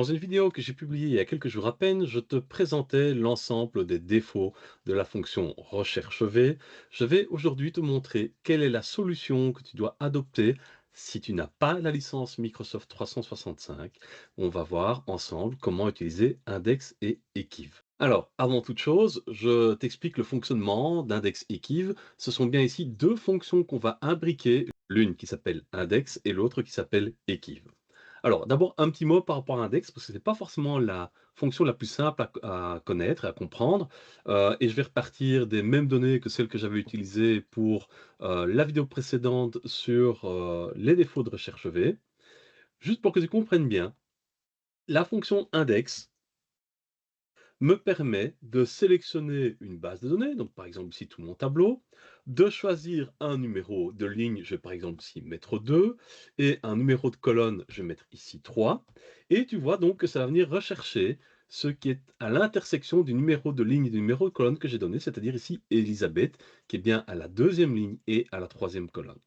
Dans une vidéo que j'ai publiée il y a quelques jours à peine, je te présentais l'ensemble des défauts de la fonction recherche V. Je vais aujourd'hui te montrer quelle est la solution que tu dois adopter si tu n'as pas la licence Microsoft 365. On va voir ensemble comment utiliser Index et Ekiv. Alors, avant toute chose, je t'explique le fonctionnement d'Index Ekiv. Ce sont bien ici deux fonctions qu'on va imbriquer, l'une qui s'appelle Index et l'autre qui s'appelle Ekiv. Alors, d'abord, un petit mot par rapport à index, parce que ce n'est pas forcément la fonction la plus simple à connaître et à comprendre. Et je vais repartir des mêmes données que celles que j'avais utilisées pour la vidéo précédente sur les défauts de recherche V. Juste pour que tu comprennes bien, la fonction index me permet de sélectionner une base de données, donc par exemple ici tout mon tableau, de choisir un numéro de ligne, je vais par exemple ici mettre 2, et un numéro de colonne, je vais mettre ici 3, et tu vois donc que ça va venir rechercher ce qui est à l'intersection du numéro de ligne et du numéro de colonne que j'ai donné, c'est-à-dire ici Elisabeth, qui est bien à la deuxième ligne et à la troisième colonne.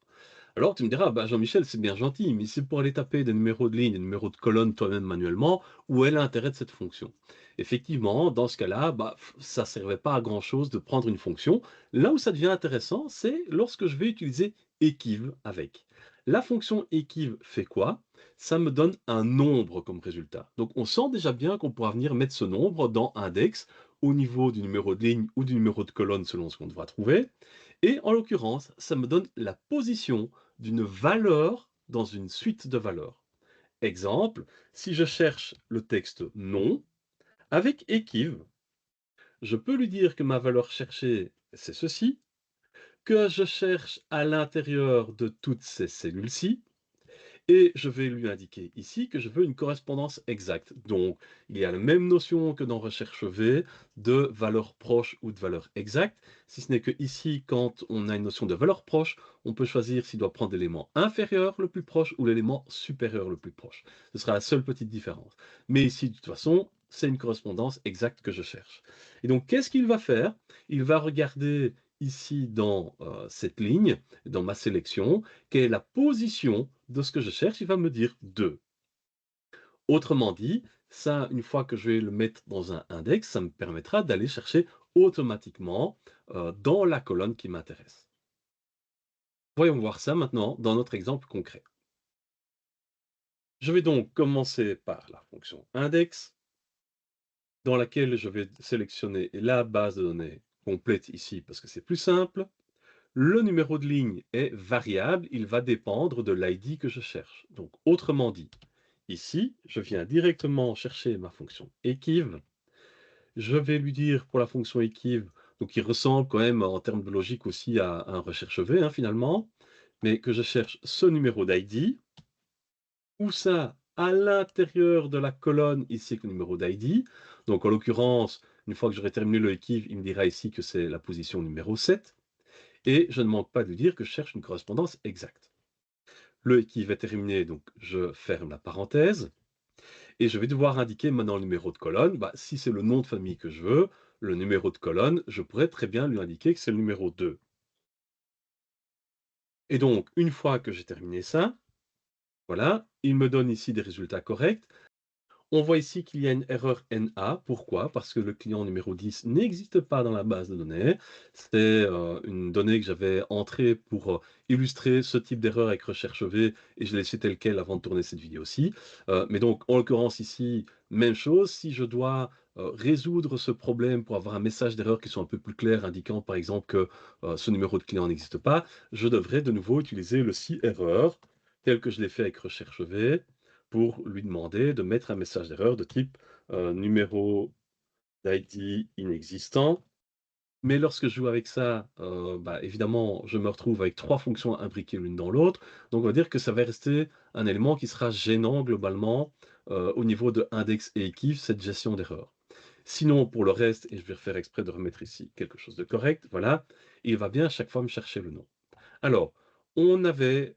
Alors tu me diras: «Bah, Jean-Michel, c'est bien gentil, mais c'est pour aller taper des numéros de ligne, des numéros de colonne toi-même manuellement, où est l'intérêt de cette fonction?» Effectivement, dans ce cas-là, bah, ça servait pas à grand-chose de prendre une fonction. Là où ça devient intéressant, c'est lorsque je vais utiliser Ekiv avec. La fonction Ekiv fait quoi? Ça me donne un nombre comme résultat. Donc on sent déjà bien qu'on pourra venir mettre ce nombre dans index au niveau du numéro de ligne ou du numéro de colonne selon ce qu'on devra trouver. Et en l'occurrence, ça me donne la position d'une valeur dans une suite de valeurs. Exemple, si je cherche le texte non, avec Ekiv, je peux lui dire que ma valeur cherchée, c'est ceci, que je cherche à l'intérieur de toutes ces cellules-ci, et je vais lui indiquer ici que je veux une correspondance exacte. Donc, il y a la même notion que dans recherche V de valeur proche ou de valeur exacte, si ce n'est que ici, quand on a une notion de valeur proche, on peut choisir s'il doit prendre l'élément inférieur le plus proche ou l'élément supérieur le plus proche. Ce sera la seule petite différence. Mais ici, de toute façon, c'est une correspondance exacte que je cherche. Et donc, qu'est-ce qu'il va faire? Il va regarder ici dans cette ligne, dans ma sélection, quelle est la position de ce que je cherche, il va me dire 2. Autrement dit, ça, une fois que je vais le mettre dans un index, ça me permettra d'aller chercher automatiquement dans la colonne qui m'intéresse. Voyons voir ça maintenant dans notre exemple concret. Je vais donc commencer par la fonction index, dans laquelle je vais sélectionner la base de données complète ici parce que c'est plus simple. Le numéro de ligne est variable, il va dépendre de l'ID que je cherche. Donc, autrement dit, ici, je viens directement chercher ma fonction ekiv. Je vais lui dire pour la fonction ekiv, donc qui ressemble quand même en termes de logique aussi à un recherche V hein, finalement, mais que je cherche ce numéro d'ID, où ça à l'intérieur de la colonne ici avec le numéro d'ID. Donc en l'occurrence, une fois que j'aurai terminé le ekiv, il me dira ici que c'est la position numéro 7. Et je ne manque pas de lui dire que je cherche une correspondance exacte. Le qui va terminer, donc je ferme la parenthèse, et je vais devoir indiquer maintenant le numéro de colonne. Bah, si c'est le nom de famille que je veux, le numéro de colonne, je pourrais très bien lui indiquer que c'est le numéro 2. Et donc, une fois que j'ai terminé ça, voilà, il me donne ici des résultats corrects. On voit ici qu'il y a une erreur NA. Pourquoi? Parce que le client numéro 10 n'existe pas dans la base de données. C'est une donnée que j'avais entrée pour illustrer ce type d'erreur avec recherche V et je l'ai laissé tel quel avant de tourner cette vidéo-ci. Mais donc, en l'occurrence ici, même chose. Si je dois résoudre ce problème pour avoir un message d'erreur qui soit un peu plus clair, indiquant par exemple que ce numéro de client n'existe pas, je devrais de nouveau utiliser le si erreur tel que je l'ai fait avec recherche V pour lui demander de mettre un message d'erreur de type numéro d'ID inexistant. Mais lorsque je joue avec ça, bah, évidemment, je me retrouve avec trois fonctions imbriquées l'une dans l'autre. Donc on va dire que ça va rester un élément qui sera gênant globalement au niveau de index et ekiv, cette gestion d'erreur. Sinon, pour le reste, et je vais refaire exprès de remettre ici quelque chose de correct, voilà, il va bien à chaque fois me chercher le nom. Alors, on avait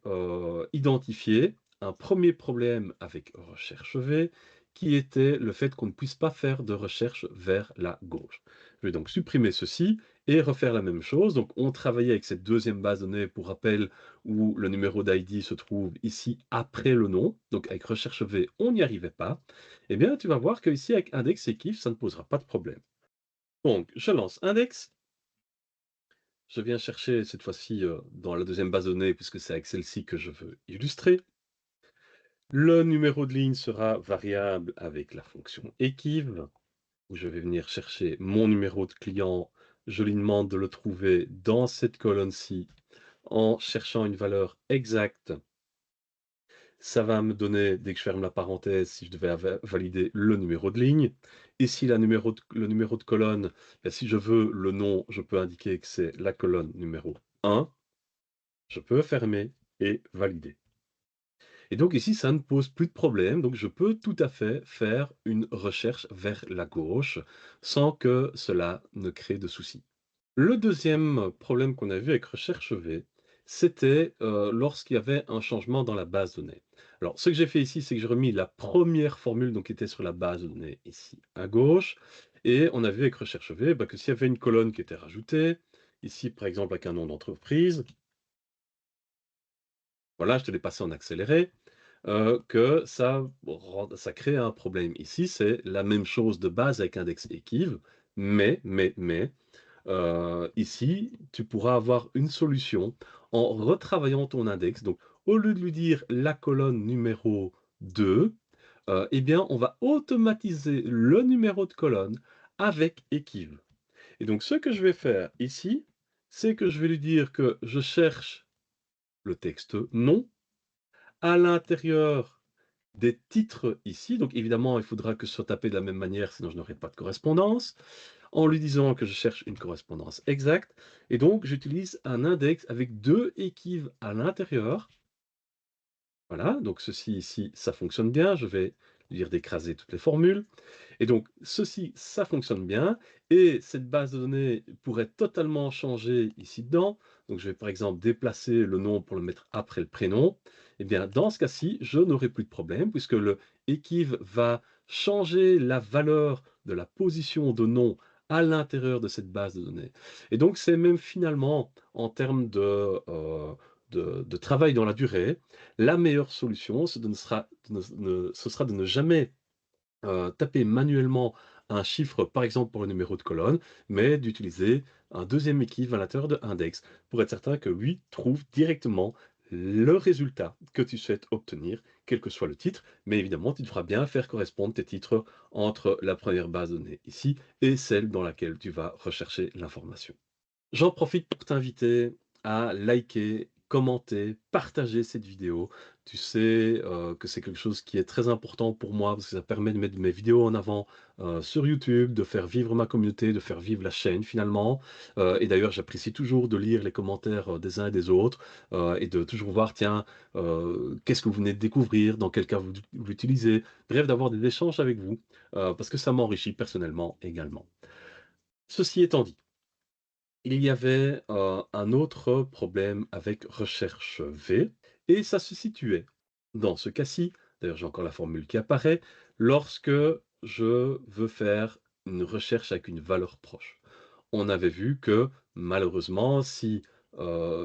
identifié un premier problème avec recherche V, qui était le fait qu'on ne puisse pas faire de recherche vers la gauche. Je vais donc supprimer ceci et refaire la même chose. Donc on travaillait avec cette deuxième base de données pour rappel où le numéro d'ID se trouve ici après le nom. Donc avec recherche V, on n'y arrivait pas. Eh bien, tu vas voir qu'ici avec index et kiff, ça ne posera pas de problème. Donc je lance index, je viens chercher cette fois-ci dans la deuxième base de données puisque c'est avec celle-ci que je veux illustrer. Le numéro de ligne sera variable avec la fonction equiv, où je vais venir chercher mon numéro de client. Je lui demande de le trouver dans cette colonne-ci en cherchant une valeur exacte. Ça va me donner, dès que je ferme la parenthèse, si je devais valider le numéro de ligne. Ici, le numéro de colonne, ben, si je veux le nom, je peux indiquer que c'est la colonne numéro 1. Je peux fermer et valider. Et donc ici, ça ne pose plus de problème. Donc je peux tout à fait faire une recherche vers la gauche sans que cela ne crée de soucis. Le deuxième problème qu'on a vu avec recherche V, c'était lorsqu'il y avait un changement dans la base de données. Alors, ce que j'ai fait ici, c'est que j'ai remis la première formule donc, qui était sur la base de données ici à gauche. Et on a vu avec recherche V bah, que s'il y avait une colonne qui était rajoutée, ici par exemple avec un nom d'entreprise, voilà, je te l'ai passé en accéléré, que ça crée un problème. Ici, c'est la même chose de base avec index equiv, mais ici, tu pourras avoir une solution en retravaillant ton index. Donc, au lieu de lui dire la colonne numéro 2, eh bien, on va automatiser le numéro de colonne avec equiv. Et donc, ce que je vais faire ici, c'est que je vais lui dire que je cherche le texte nom à l'intérieur des titres ici. Donc, évidemment, il faudra que ce soit tapé de la même manière, sinon je n'aurai pas de correspondance, en lui disant que je cherche une correspondance exacte. Et donc, j'utilise un index avec 2 équives à l'intérieur. Voilà, donc ceci ici, ça fonctionne bien. Je vais lire d'écraser toutes les formules. Et donc, ceci, ça fonctionne bien. Et cette base de données pourrait totalement changer ici dedans. Donc, je vais par exemple déplacer le nom pour le mettre après le prénom. Eh bien, dans ce cas-ci, je n'aurai plus de problème puisque le equiv va changer la valeur de la position de nom à l'intérieur de cette base de données. Et donc, c'est même finalement, en termes de travail dans la durée, la meilleure solution, ce sera de ne jamais taper manuellement un chiffre, par exemple pour le numéro de colonne, mais d'utiliser un deuxième équive à l'intérieur de index pour être certain que lui trouve directement le résultat que tu souhaites obtenir, quel que soit le titre. Mais évidemment, tu devras bien faire correspondre tes titres entre la première base de données ici et celle dans laquelle tu vas rechercher l'information. J'en profite pour t'inviter à liker, commenter, partager cette vidéo. Tu sais que c'est quelque chose qui est très important pour moi parce que ça permet de mettre mes vidéos en avant sur YouTube, de faire vivre ma communauté, de faire vivre la chaîne finalement. Et d'ailleurs, j'apprécie toujours de lire les commentaires des uns et des autres et de toujours voir, tiens, qu'est-ce que vous venez de découvrir, dans quel cas vous l'utilisez. Bref, d'avoir des échanges avec vous parce que ça m'enrichit personnellement également. Ceci étant dit, il y avait, un autre problème avec recherche V et ça se situait dans ce cas-ci, d'ailleurs j'ai encore la formule qui apparaît, lorsque je veux faire une recherche avec une valeur proche. On avait vu que malheureusement si,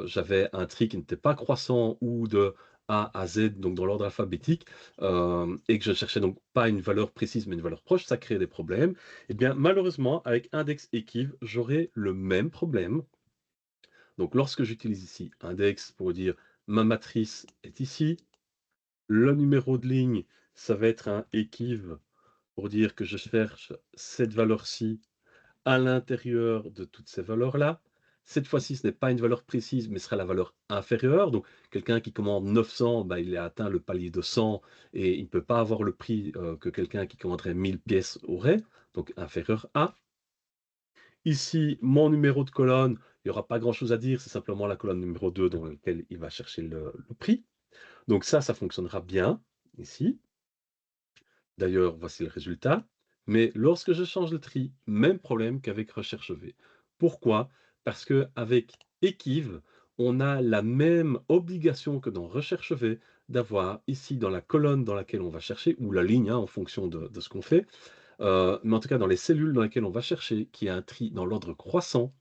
j'avais un tri qui n'était pas croissant ou de A à Z, donc dans l'ordre alphabétique, et que je cherchais donc pas une valeur précise, mais une valeur proche, ça créait des problèmes. Eh bien malheureusement avec index equiv, j'aurai le même problème. Donc lorsque j'utilise ici index pour dire ma matrice est ici, le numéro de ligne, ça va être un equiv pour dire que je cherche cette valeur-ci à l'intérieur de toutes ces valeurs-là. Cette fois-ci, ce n'est pas une valeur précise, mais ce sera la valeur inférieure. Donc, quelqu'un qui commande 900, bah, il a atteint le palier de 100 et il ne peut pas avoir le prix que quelqu'un qui commanderait 1000 pièces aurait, donc inférieur à. Ici, mon numéro de colonne, il n'y aura pas grand-chose à dire, c'est simplement la colonne numéro 2 dans laquelle il va chercher le prix. Donc ça fonctionnera bien ici. D'ailleurs, voici le résultat. Mais lorsque je change le tri, même problème qu'avec recherche V. Pourquoi? Parce qu'avec equiv, on a la même obligation que dans recherche V d'avoir ici dans la colonne dans laquelle on va chercher, ou la ligne hein, en fonction de ce qu'on fait, mais en tout cas dans les cellules dans lesquelles on va chercher, qui a un tri dans l'ordre croissant,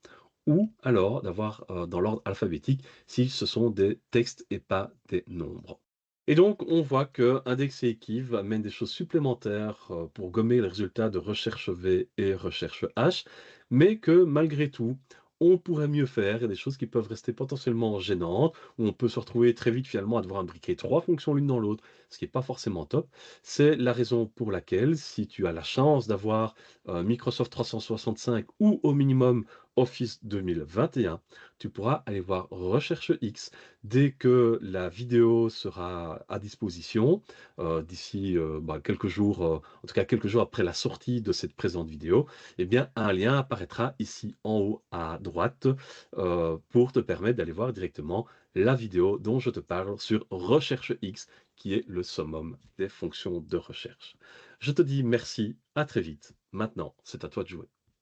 ou alors d'avoir, dans l'ordre alphabétique si ce sont des textes et pas des nombres. Et donc on voit que Index et amènent des choses supplémentaires, pour gommer les résultats de recherche V et recherche H, mais que malgré tout, on pourrait mieux faire. Il y a des choses qui peuvent rester potentiellement gênantes, où on peut se retrouver très vite finalement à devoir imbriquer 3 fonctions l'une dans l'autre, ce qui est pas forcément top. C'est la raison pour laquelle, si tu as la chance d'avoir, Microsoft 365 ou au minimum Office 2021, tu pourras aller voir Recherche X dès que la vidéo sera à disposition, d'ici, quelques jours, en tout cas quelques jours après la sortie de cette présente vidéo, eh bien un lien apparaîtra ici en haut à droite, pour te permettre d'aller voir directement la vidéo dont je te parle sur Recherche X, qui est le summum des fonctions de recherche. Je te dis merci, à très vite. Maintenant, c'est à toi de jouer.